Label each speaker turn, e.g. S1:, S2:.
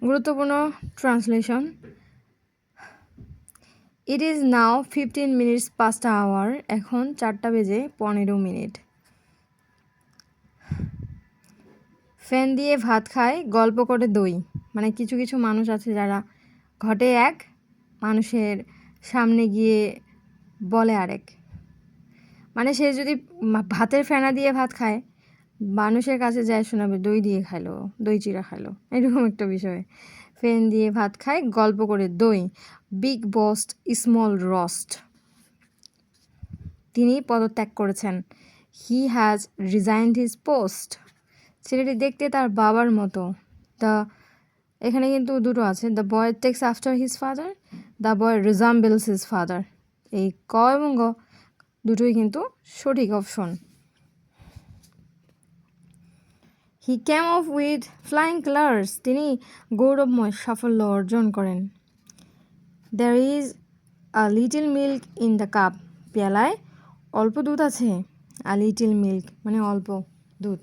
S1: গুরুত্বপূর্ণ translation. It is now 15 minutes past hour, এখন 4টা বেজে 15 মিনিট। ফ্যান দিয়ে ভাত খায়, গল্প করে দই। মানে কিছু কিছু মানুষ আছে যারা ঘটে এক, মানুষের সামনে গিয়ে বলে আরেক। মানে সে যদি ভাতের ফেনা দিয়ে ভাত খায়, মানুষের কাছে যায় শোনাবে দই দিয়ে খাইলো, দই চিড়া খাইলো, এরকম একটা বিষয়। ফ্যান দিয়ে ভাত খায়, গল্প করে দই। বিগ বস্ট স্মল রস্ট, তিনি পদত্যাগ করেছেন। He has resigned his post, ছেলেটি দেখতে তার বাবার মতো। দ্য, এখানে কিন্তু দুটো আছে, the boy takes after his father, the boy resembles his father. এই ক এবং গ দুটোই কিন্তু সঠিক option. He came off with flying colours, তিনি গৌরবময় সাফল্য অর্জন করেন। There is a little milk in the cup, পেয়ালায় অল্প দুধ আছে। আ লিটল মিল্ক মানে অল্প দুধ।